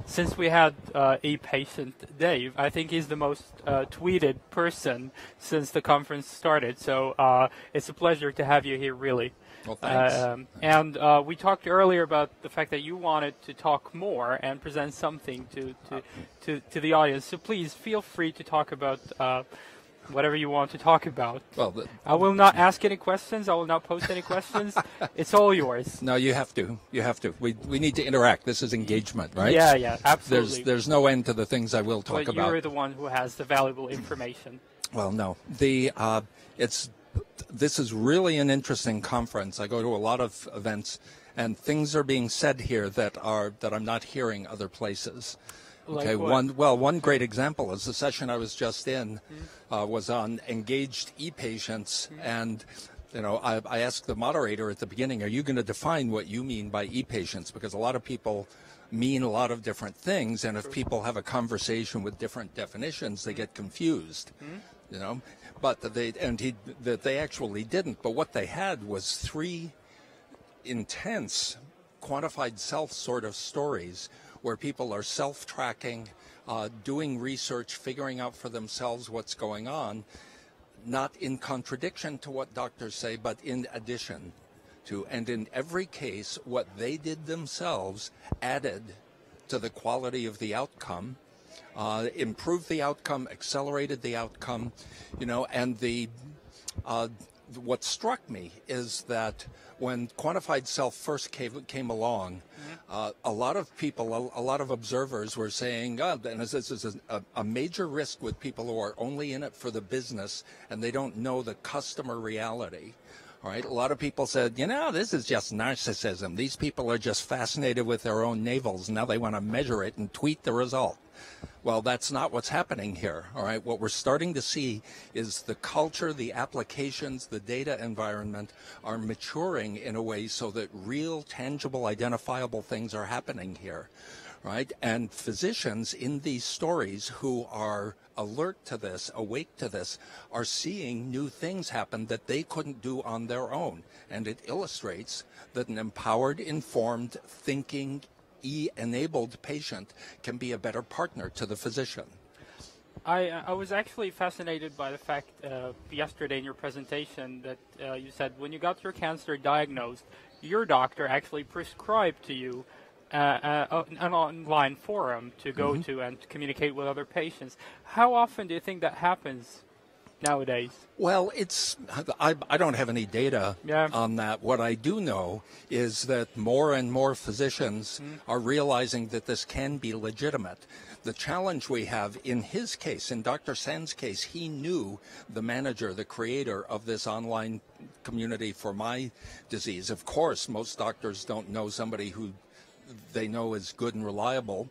since we had e-patient Dave, I think he's the most tweeted person since the conference started. So it's a pleasure to have you here, really. Well, thanks. And we talked earlier about the fact that you wanted to talk more and present something to the audience. So please feel free to talk about whatever you want to talk about. Well, I will not ask any questions. I will not post any questions. It's all yours. No, you have to. You have to. We need to interact. This is engagement, right? Yeah, absolutely. There's no end to the things I will talk but about. You're the one who has the valuable information. Well, no. This is really an interesting conference. I go to a lot of events, and things are being said here that I'm not hearing other places. Like okay, what? one great example is the session I was just in was on engaged e-patients, and I asked the moderator at the beginning, are you going to define what you mean by e-patients? Because a lot of people mean a lot of different things, and if people have a conversation with different definitions, they get confused. But they actually didn't. But what they had was 3 intense quantified self sort of stories where people are self-tracking, doing research, figuring out for themselves what's going on, not in contradiction to what doctors say, but in addition to. And in every case, what they did themselves added to the quality of the outcome, improved the outcome, accelerated the outcome, and what struck me is that when quantified self first came along, a lot of people, a lot of observers were saying, and this is a major risk with people who are only in it for the business and they don't know the customer reality. All right, a lot of people said, this is just narcissism. These people are just fascinated with their own navels. Now they want to measure it and tweet the result. Well, that's not what's happening here. All right, what we're starting to see is the culture, the applications, the data environment are maturing in a way so that real, tangible, identifiable things are happening here. Right? And physicians in these stories who are alert to this, awake to this, are seeing new things happen that they couldn't do on their own. And it illustrates that an empowered, informed, thinking, enabled patient can be a better partner to the physician. I was actually fascinated by the fact yesterday in your presentation that you said when you got your cancer diagnosed, your doctor actually prescribed to you an online forum to go to and to communicate with other patients. How often do you think that happens nowadays? Well, I don't have any data on that. What I do know is that more and more physicians are realizing that this can be legitimate. The challenge we have in his case, in Dr. Sand's case, he knew the manager, the creator of this online community for my disease. Of course, most doctors don't know somebody who they know is good and reliable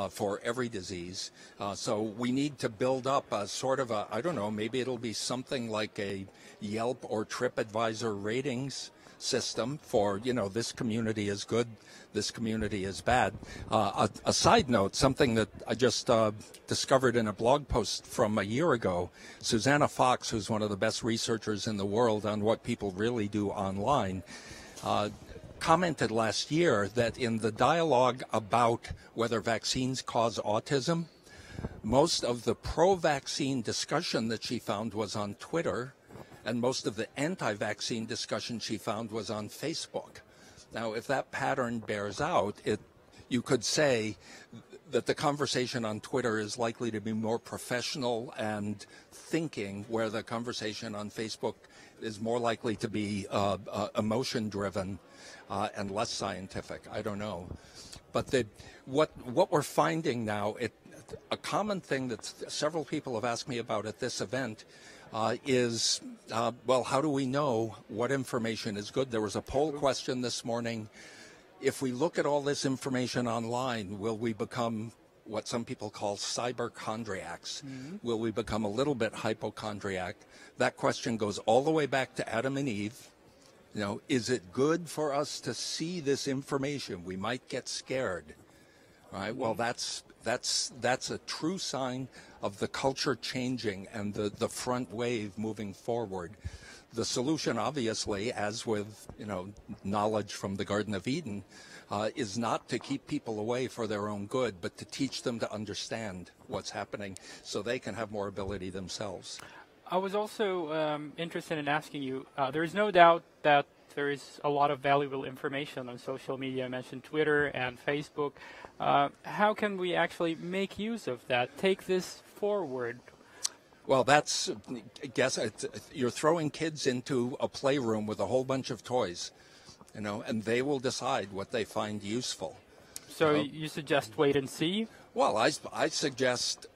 for every disease. So we need to build up a sort of I don't know, maybe it'll be something like a Yelp or TripAdvisor ratings system for, this community is good, this community is bad. A side note, something that I just discovered in a blog post from a year ago, Susanna Fox, who's one of the best researchers in the world on what people really do online, commented last year that in the dialogue about whether vaccines cause autism, most of the pro-vaccine discussion that she found was on Twitter, and most of the anti-vaccine discussion she found was on Facebook. Now, if that pattern bears out, you could say that the conversation on Twitter is likely to be more professional and thinking, where the conversation on Facebook is more likely to be emotion-driven and less scientific. I don't know. But what we're finding now, a common thing that several people have asked me about at this event is, how do we know what information is good? There was a poll question this morning. If we look at all this information online, will we become what some people call cyberchondriacs? Will we become a little bit hypochondriac? That question goes all the way back to Adam and Eve. Is it good for us to see this information? We might get scared. Right? Well, that's a true sign of the culture changing and the front wave moving forward. the solution, obviously, as with, knowledge from the Garden of Eden, is not to keep people away for their own good, but to teach them to understand what's happening so they can have more ability themselves. I was also interested in asking you, there is no doubt that there is a lot of valuable information on social media. I mentioned Twitter and Facebook. How can we actually make use of that, take this forward? Well, you're throwing kids into a playroom with a whole bunch of toys, and they will decide what they find useful. So you suggest wait and see? Well, I suggest,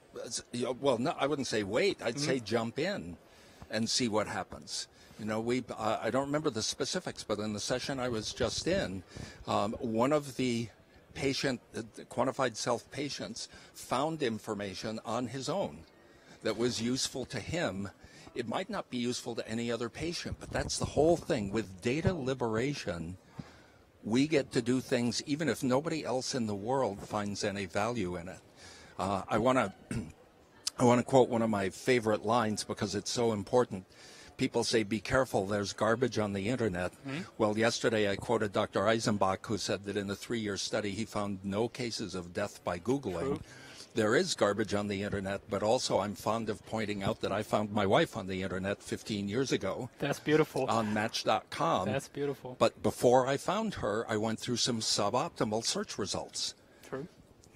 no, I wouldn't say wait. I'd say jump in and see what happens. I don't remember the specifics, but in the session I was just in, one of the quantified self patients found information on his own that was useful to him. It might not be useful to any other patient, but that's the whole thing. With data liberation, we get to do things even if nobody else in the world finds any value in it. I want to quote one of my favorite lines because it's so important. People say, be careful, there's garbage on the internet. Well, yesterday I quoted Dr. Eisenbach, who said that in a 3-year study he found no cases of death by Googling. True. There is garbage on the internet, but also I'm fond of pointing out that I found my wife on the internet 15 years ago. That's beautiful. On Match.com. That's beautiful. But before I found her, I went through some suboptimal search results. True.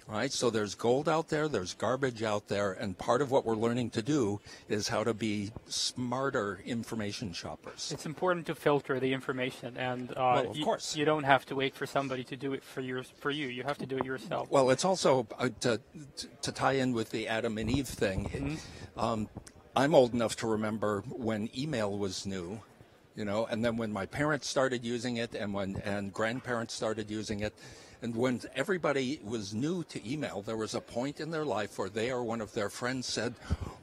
Right? So there's gold out there, there's garbage out there, and part of what we're learning to do is how to be smarter information shoppers. It's important to filter the information, and well, of course. You don't have to wait for somebody to do it for you. You have to do it yourself. Well, it's also, to tie in with the Adam and Eve thing, I'm old enough to remember when email was new, and then when my parents started using it and grandparents started using it. And when everybody was new to email, there was a point in their life where they or one of their friends said,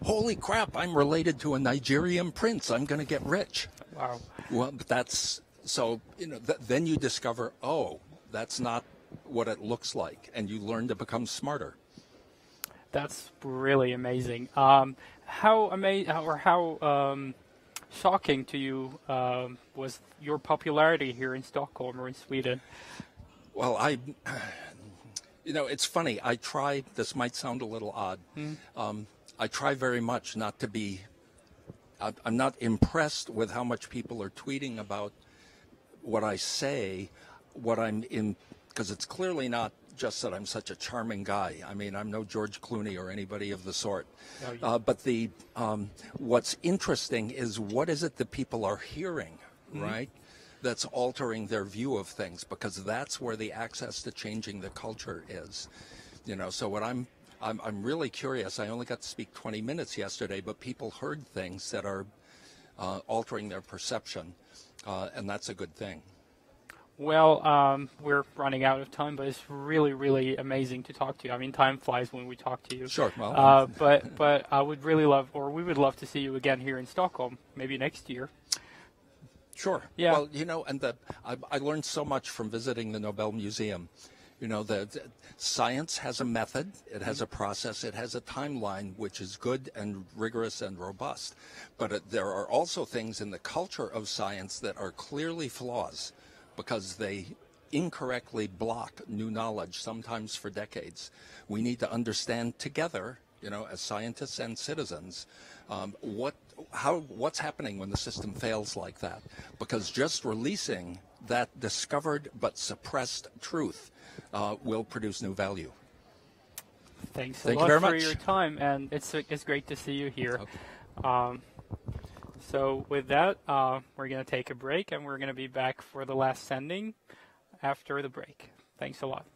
holy crap, I'm related to a Nigerian prince. I'm going to get rich. Wow. Well, then you discover, that's not what it looks like. And you learn to become smarter. That's really amazing. How shocking to you was your popularity here in Stockholm or in Sweden? Well, it's funny. This might sound a little odd. I try very much not to be, I'm not impressed with how much people are tweeting about what I say, because it's clearly not just that I'm such a charming guy. I mean, I'm no George Clooney or anybody of the sort. But what's interesting is what is it that people are hearing, right? That's altering their view of things, because that's where the access to changing the culture is. So what I'm really curious. I only got to speak 20 minutes yesterday, but people heard things that are altering their perception, and that's a good thing. Well, we're running out of time, but it's really, really amazing to talk to you. I mean, time flies when we talk to you. Sure. Well, but I would really love, or we would love to see you again here in Stockholm, maybe next year. Sure. Yeah. Well, I learned so much from visiting the Nobel Museum. The science has a method, it has a process, it has a timeline, which is good and rigorous and robust. But there are also things in the culture of science that are clearly flaws, because they incorrectly block new knowledge, sometimes for decades. We need to understand together, as scientists and citizens, what's happening when the system fails like that. Because just releasing that discovered but suppressed truth will produce new value. Thanks a lot for your time, and it's great to see you here. Okay. So with that, we're going to take a break, and we're going to be back for the last sending after the break. Thanks a lot.